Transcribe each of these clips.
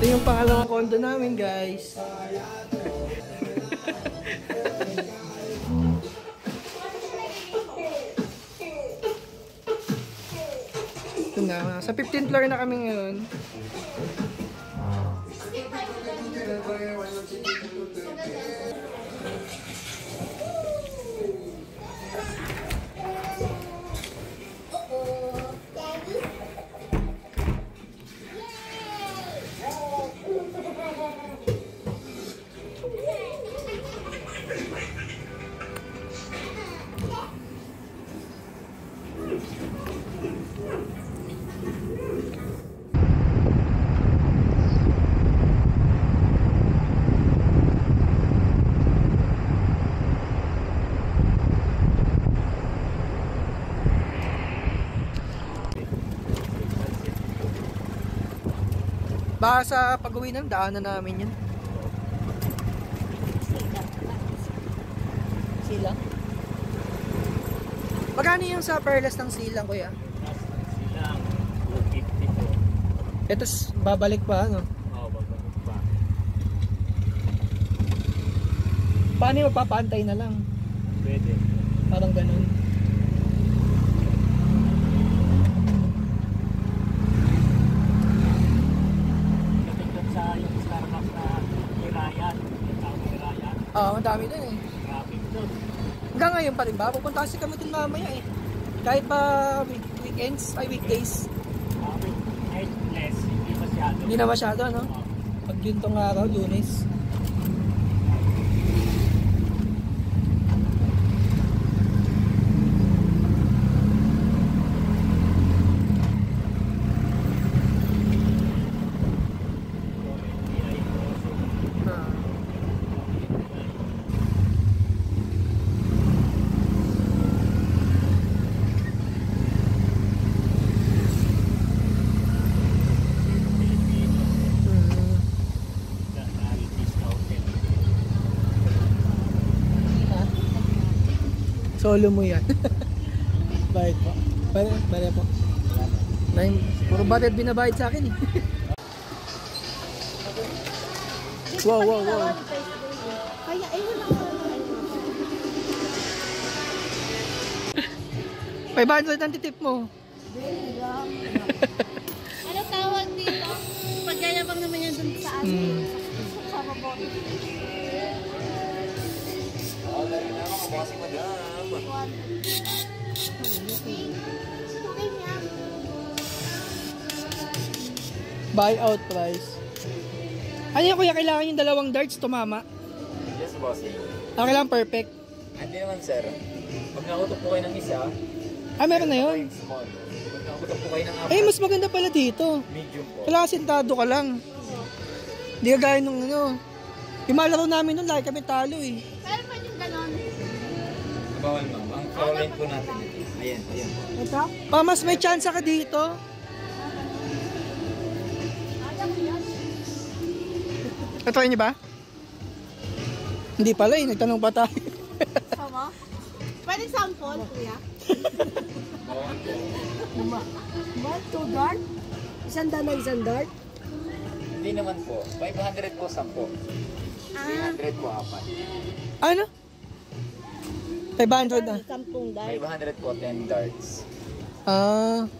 yung pangalawang condo namin, guys. Ito na, sa 15th floor na kami ngayon. Baka sa pag-uwi ng daanan namin yun. Silang? Magkano yung sa Perlas ng silang, kuya? Silang, 250 po. Ito babalik pa, ano? Oo, babalik pa. Paano yung magpapantay na lang? Pwede. Parang ganun. Oo, ang dami dun eh. Traffic dun. Hanggang ngayon pa rin ba? Pupunta kasi kami dun mamaya eh. Kahit pa weekends, ay weekdays. Kahit less, hindi masyado. Hindi na masyado, no? Pag yun tong araw, Lunes. Solo mo yan. Bayad po. Bayad po. Puro batid binabayad sa akin eh. Wow, wow, wow. Kaya ayun lang. 500 ang titip mo. Ano tawag dito? Pagyayabang naman yan dun sa amin. Sa robot. Buyout price. Ano yung kuya, kailangan yung dalawang darts tumama? Yes, bossing. Kailangan perfect. Hindi naman, sir. Pag nakutok po kayo ng isa, Meron na yun. small. Pag nakutok po kayo ng apat, Mas maganda pala dito. medium po. Kailangan sentado ka lang. Hindi ka gaya nung ano. Yung malaro namin nun, lagi kami talo eh. Pero pa yung ganon. Bawal, ma'am. Ang flooring po natin ito. Ayan, ayan po. Ito? Mas may chance ka dito. Ito niyo ba? Hindi pala eh, nagtanong pa tayo. Sama? Pwede sample, kuya? What? 2 dart? Isang dart? Hindi naman po. 500 po 10. 300 po 4. Ano? 500 na. 10 dart. 500 po 10 darts.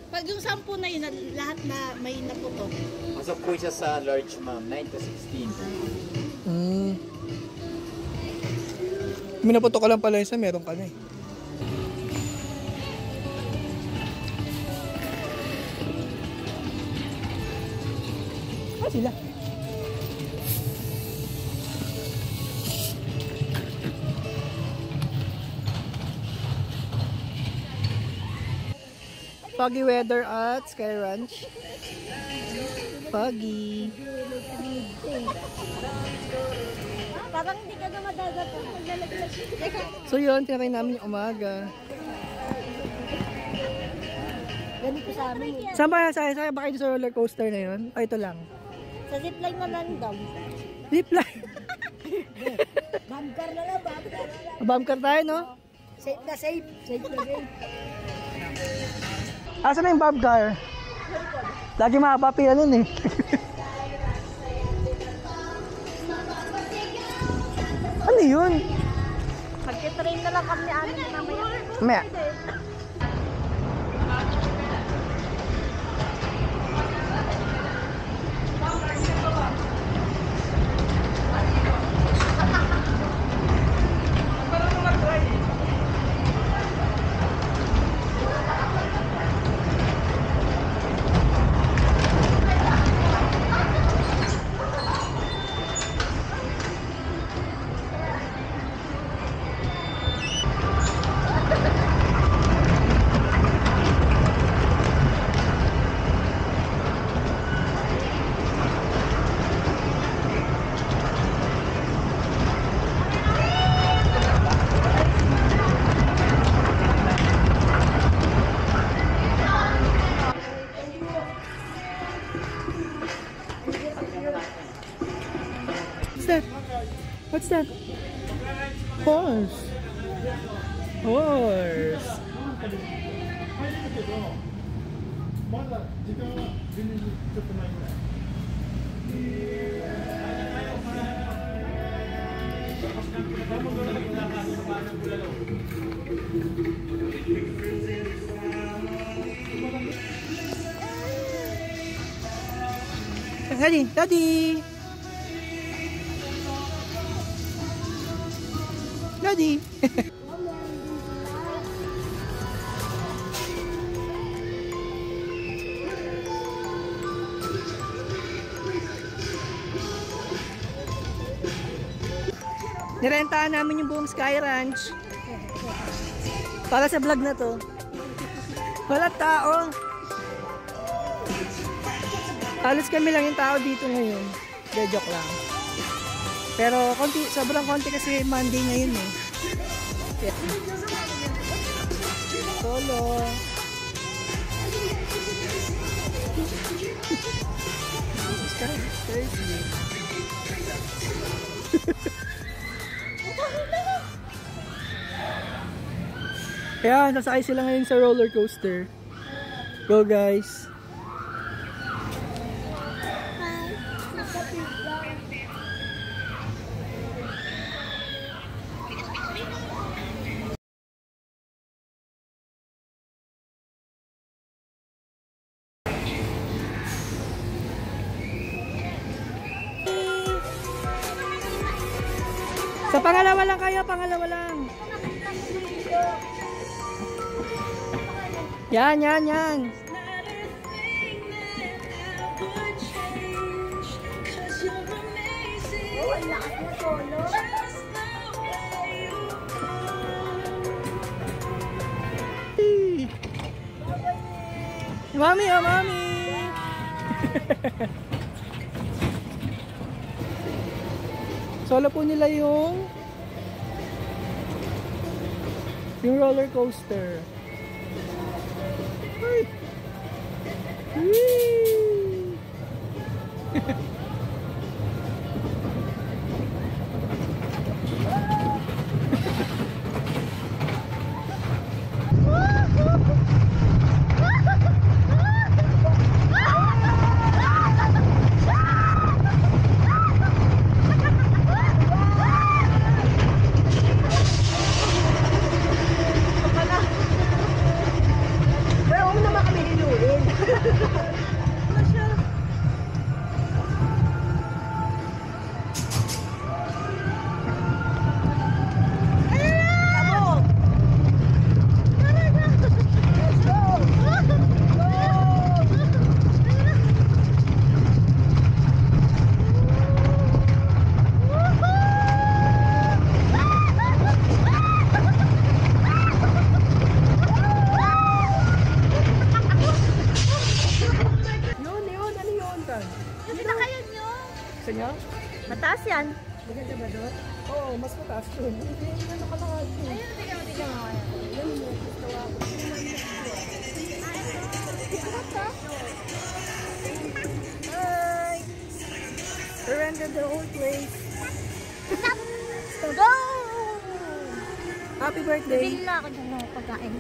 Pag yung 10 na yun, lahat na may naputok. Masok po siya sa large, ma'am. 9 to 16. Minaputo ka lang pala isa, meron ka na eh. Sila. Foggy weather at Sky Ranch. Foggy. Parang hindi ka na madadato. So yun, tinakay namin yung umaga. Ganito sa amin. Saan ba? Saan ba kayo sa roller coaster na yun? O ito lang? Sa zipline na lang daw. Zipline. Bumper na lang, bumper na lang. Bumper tayo, no? Safe na safe. Safe na safe. Asan na yung bumper? Lagi makapapila nun eh. Ano yun? Magkitrain na lang kami amin na mamaya. Maya. What's that? What's that? Horse. Horse. Daddy, Daddy. Daddy. Nirentahan namin yung buong Sky Ranch. Para sa vlog na to. Wala tao. Halos kami lang yung tao dito ngayon. De, joke lang. Pero konti, sobrang konti kasi Monday ngayon eh. Yeah. Solo. Kaya nasakay sila ngayon sa roller coaster. Go guys. Sa pangalawa lang kayo, pangalawa lang. Yan, yan, yan. Mami, oh mami. Solo po nila yung roller coaster. Ay. Gusto nyo? Mataas yan. Maganda ba doon? Oo, mas mataas doon. Hindi, ano ka na kasi. Ayun, tignan mo. Yan mo, gusto ako. Hi! Surrender the whole place. Go! Happy birthday! Bili na ako dyan ng pagkain.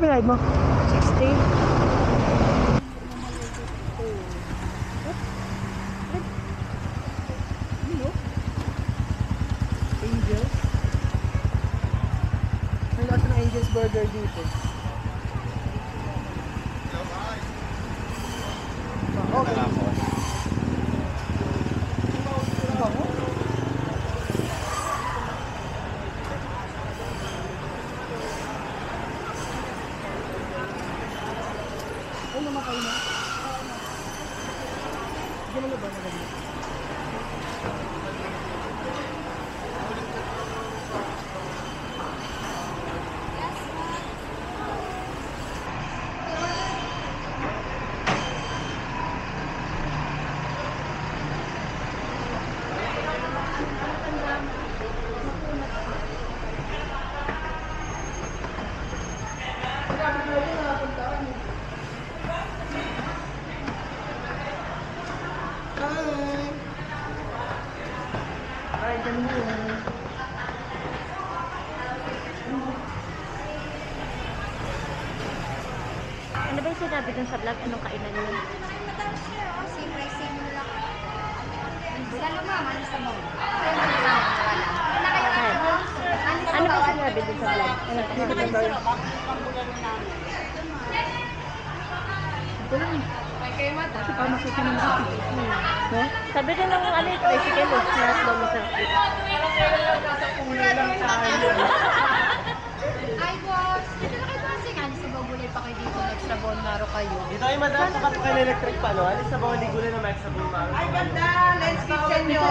pinahid mo? 60. Angels. May lahat ng Angels Burger dito. Okay. Bango. Ay, namatay na. Hindi mo na ba nalagay? Ano ba yung sinabi dun sa vlog? Anong kainan nyo? Ano ba sinabi dun sa vlog? Sabi din ng ano yung tricycle, nasa daw mo sa Ay, boss! Dito na kayo bossing. Alis sa Bagulay pa kayo dito. Extra bone maro kayo. Dito ay madam, sapat pa kayo ng electric pa, no? Alis sa bawang ligulan ng extra bone maro. Ay, ganda! Let's kitchen nyo!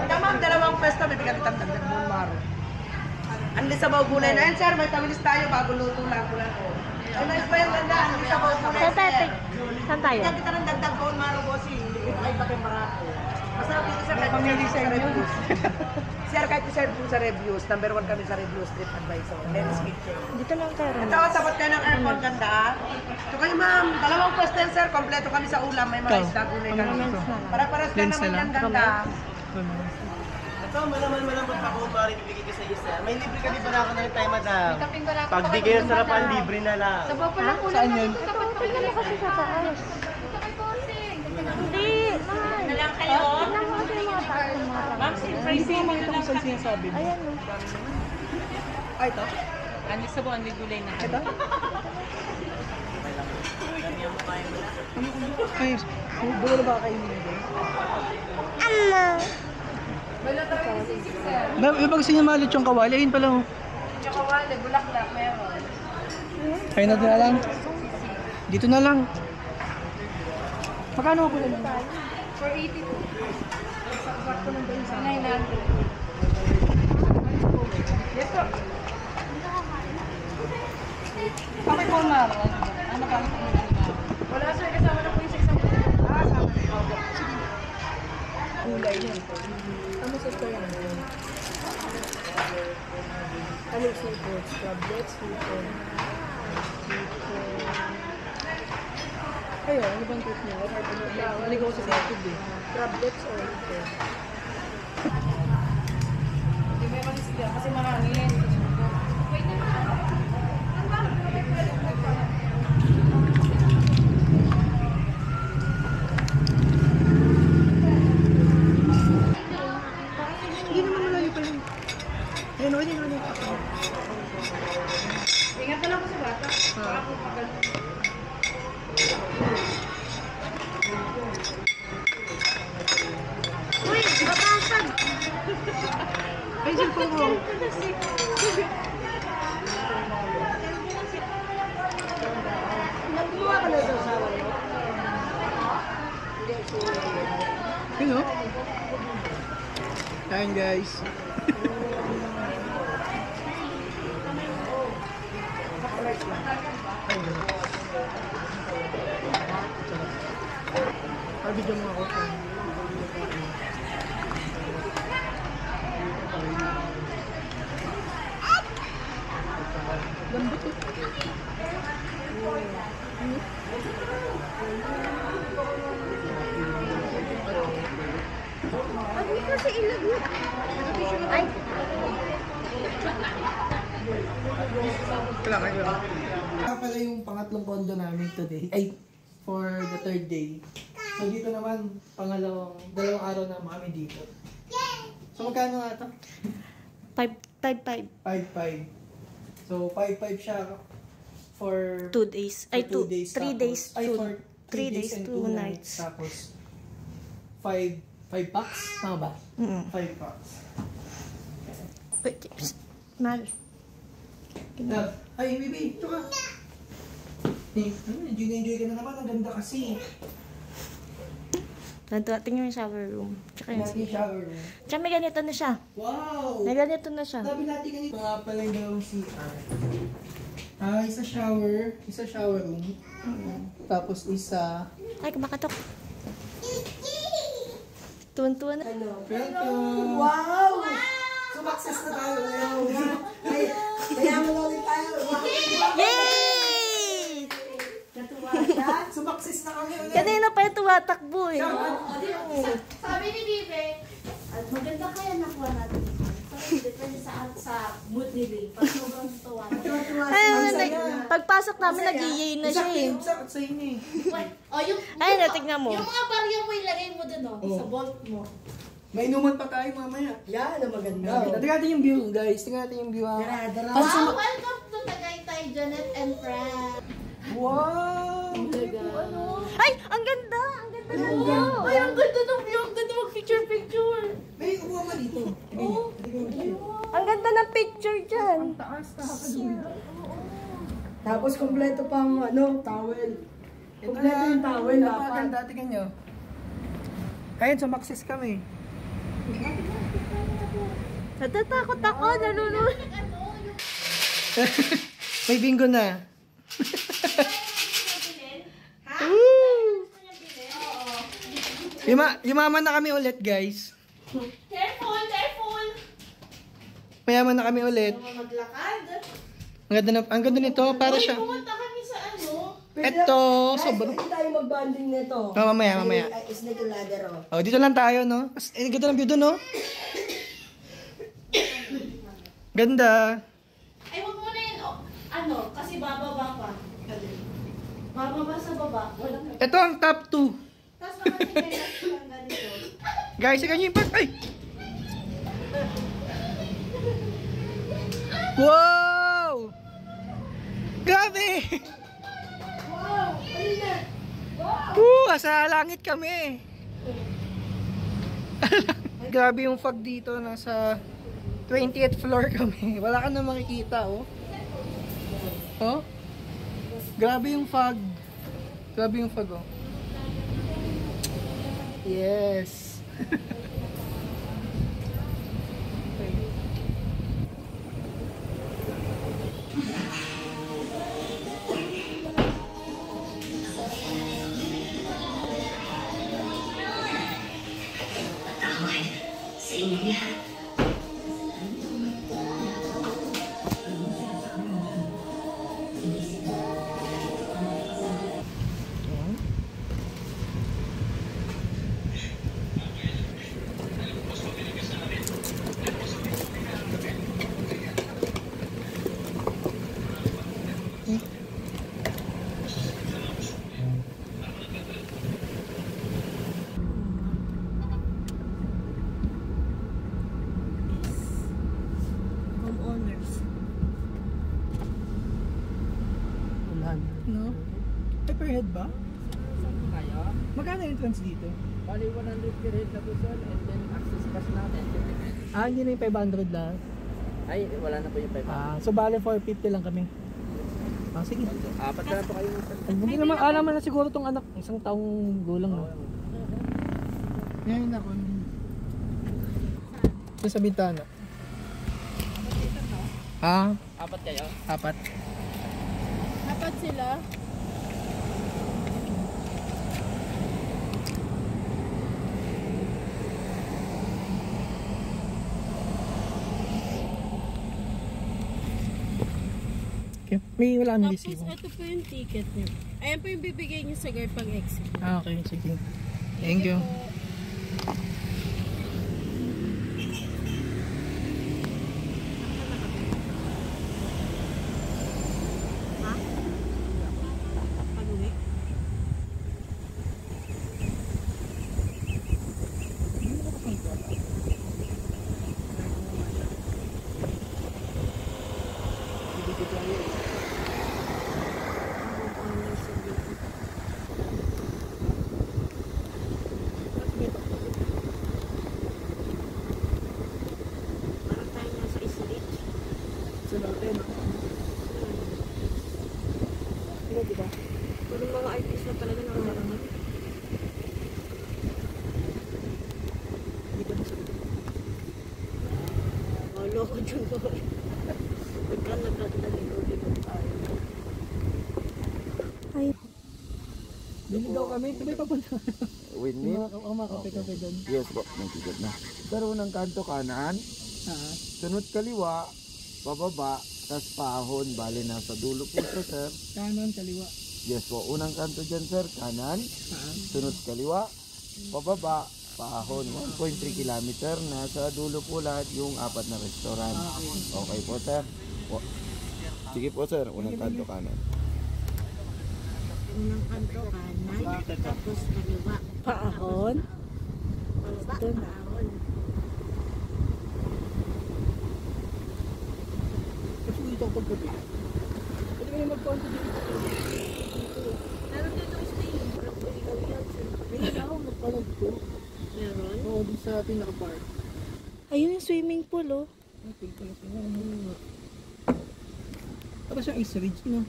Tamang dalawang pwesto, may tigatang dagdag bone maro. Andi sa gulay na yan, sir. May tamilis tayo bago luto lang. Ay, nice ba yung ganda? Andi sa gulay, sir. Saan tayo? Bigyan kita ng dagdag bone maro, bossy. Ay, bakit marako? Masarap dito, sir. Kahit isa sa reviews. Sir, kahit i-serve po sa reviews. Number 1 kami sa reviews, Trip Advisor. Let's kitchen. Dito lang tayo. Ito, tapat kayo ng aircon, ganda. Ito kayo, ma'am. Dalawang pwesto yan, sir. Kompleto kami sa ulam. May mga isda, gulay kami. Para-paras lang naman yan, ganda. Ito, malaman pa kung maaari bibigay ko sa iyo, sir. May libre ka di ba na ako ng time, madam? May kaping barako Pag di kayo sarapan, libre na lang. Sa bawang lang ulam. Saan yun? Tingnan mo kasi sa taas. Dito kayo bossing. Hindi, mahal. Na lang kayo. Tingnan mo kasi yung mga taas ng mga taas. Hindi ko makita kung saan sinasabi mo. Ayan o. Ay, ito? Alis sa buwan, ligulay na. Ito? Ay, bulo na ba kayo nito? May ba gusto niya malit yung kawali? Ayun pala. Yung kawali, bulaklak, meron. Ayun na lang. Dito na lang. Magkano ako lang? 482. Sa kwarto ng bansa. 900. Yes po. Okay po, ma'am. Ano ba ang Wala sir, kasama na po yung 600. sama na. Kulay yan. Ano sa store yan? Ano seafoods? Crablets, seafood. Ayun, ano bang tip niya? Naligaw sa seafood eh. Crablets or seafood? Hindi mo yung isda kasi mahangin. Hindi naman malayo pa yun. Ayun, okay din naman. Ingat na lang po sa bata. Baka po pagal. Uy, babasag! Ay, cellphone ko. Naggumawa ka na sa usawa mo? Yun o. Kain guys. Video mo ako. Lambot eh. Ano kasi ilag mo? Ay! Kailangan. Kaya pala yung pangatlong condo namin today. Ay, for the third day. So dito naman, dalawang araw na kami dito. So magkano nga ito? 5-5. 5-5. So 5-5 siya for 2 days. Ay, 2 days. 3 days. Ay, for 3 days, and 2 nights. Tapos 5 packs? Tama ba? 5 packs. Wait, Mal. Ay, baby, ito ka. Enjoy ka na naman. Ang ganda kasi. Tingnan yung shower room. Tsaka yung Natin shower room. Tsaka may ganito na siya. Wow! May ganito na siya. Sabi natin ganito. Mga pala yung dalawang CR. Isa shower room. Tapos isa... Ay, kumakatok. Tuwan-tuwan na. Welcome! Wow! Sumakses na tayo. Mayaman ulit tayo. Yay! Sumakses na kami ulit. Kanina pa yung tumatakbo eh. Sabi ni Bibe, maganda kaya nakuha natin. Sabi, depende sa mood ni Bibe. Pag sobrang tuwa. Ay, pagpasok namin, nag-iiyay na siya eh. Sakit sa inyo eh. Ay, natignan mo. Yung mga barya mo ilagay mo dun, sa bolt mo. May inuman pa tayo mamaya. Yan, ang maganda. Tingnan natin yung view, guys. Tingnan natin yung view. Wow, welcome to Tagaytay, Janet and friends. Wow! Ay, ang ganda! Ang ganda ng view! Ay, ang ganda ng view. Ang ganda mag-picture. May upuan ka dito. Ang ganda ng picture dyan. Tapos kompleto pang towel. Kompleto yung towel. Napakaganda. Tingnan nyo. Ayun, sumakses kami. Natatakot ako, nalulunod. May bingo na. Yumaman na kami ulit, guys. Careful. Mayaman na kami ulit. Maglakad. Ang ganda nito, para siya. Pumunta kami sa Ito, sobrang. Pwede tayo mag-bonding nito. Mamaya. Snake ladder, Oh, dito lang tayo, no? Ang ganda ng view doon, no? Ganda. Ay, huwag mo na yun. Kasi bababa pa. Bababa sa baba. Walang... Ito ang top 2. Tapos nakatingin lang ganito. Guys, ikaw yung part. Ay! Wow! Grabe! Asa langit kami. Grabe yung fog dito. Nasa 20th floor kami. Wala ka na makikita, oh. Oh? Grabe yung fog. Oh. Yes. No? Per head ba? Magkano entrance dito? Bali 100 per head na po sir, and then access pass natin. Hindi na yung 500 lang. Ay, wala na po yung 500. So bale 450 lang kami. Sige. Apat na po kayo sir. Hindi naman, naman na siguro tong anak, isang taong gulang na. Yan ako. Sa bintana. Apat kayo? Apat. Dapat sila. Okay. May wala kami resibo. Ito po yung ticket niyo. Ayan po yung bibigay niyo sa guard pang exit. Okay, sige. Thank you. Parang tayo nasa islit. Sa dati, no? Diba? Parang mga artist na talaga nakakarangat. Hindi ka nasa Loko dyan ko. Nagkatalikod tayo. Ay. Dili daw kami, tuloy papunta. Windmill? Makape-kape doon. Yes po, nagtigot na. Pero unang kanto kanan, sunod kaliwa, pababa, tas pahon, bali nasa dulo po siya, sir. Kanan, kaliwa. Yes po, unang kanto dyan, sir, kanan, sunod kaliwa, pababa, pahon, 1.3 kilometer, nasa dulo po lahat yung 4 na restaurant. Okay po, sir. Sige po, sir, unang kanto kanan. Unang kanto kanan, tapos kaliwa. Paahon? Doon. Paahon. Kasi dito ako paggabi. Pwede ka na magpunta dito. Meron dito stay. Hindi na ako nagpalag ko. Meron? Oo, dun sa pinaka-park. Ayun yung swimming pool, oh. Okay, pala sila. Tapos yung Ice Ridge, no?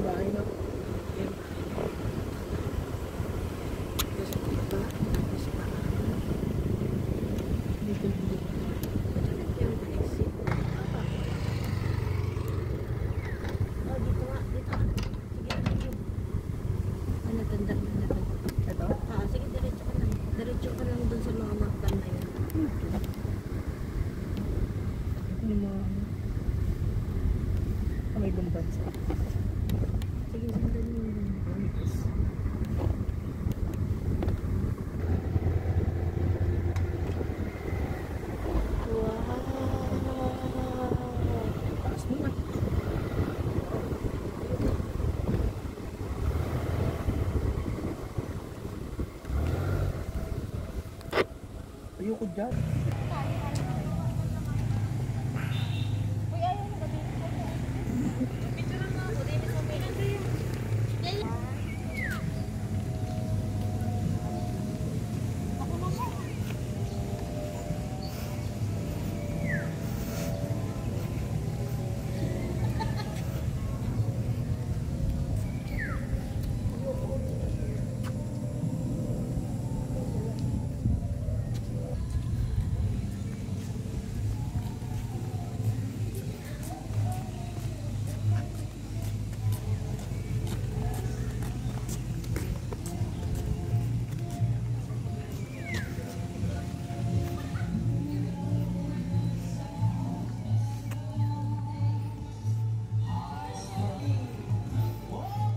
Bahay na. Dito, dito. Ito? Sige, diretso ka lang. Diretso ka lang dun sa mga maktan na yun. Ito yung mga may ibang bansa. Sige, sundan mo yun. Wow! Taas mo na. Ayoko dyan.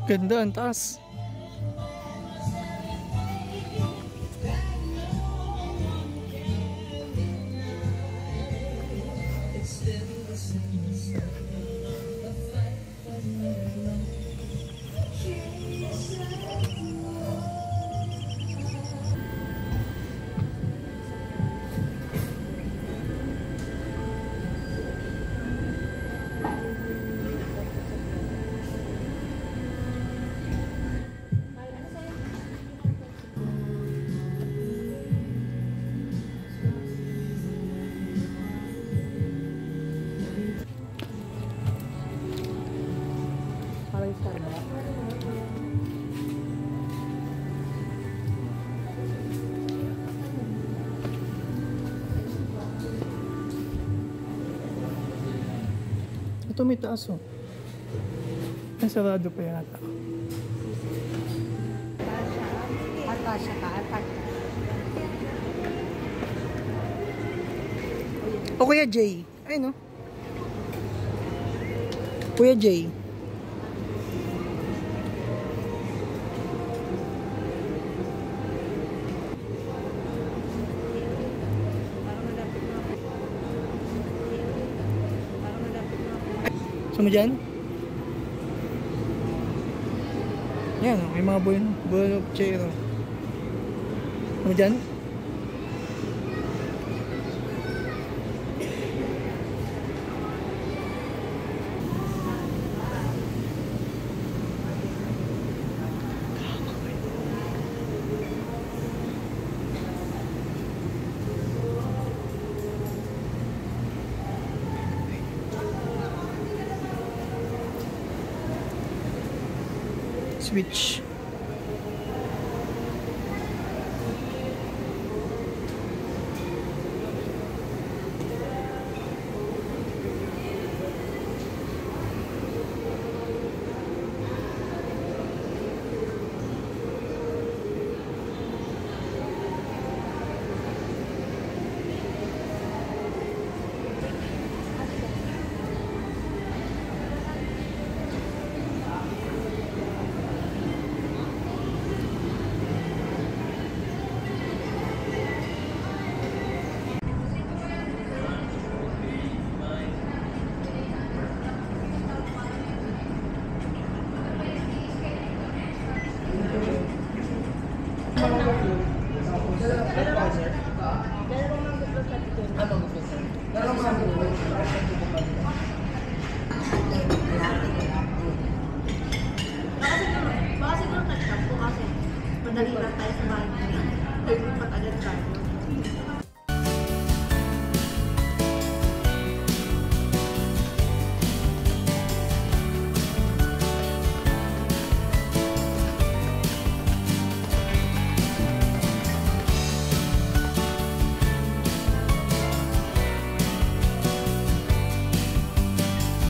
Ganda, ang taas. Parang Starbucks. Ito may taas, oh. Ang sarado pa yata. Atasha ka, atasha. O Kuya Jay. Ay, no? Kuya Jay. Gusto mo dyan? Yan, may mga bolopchero. Gusto mo dyan? Switch.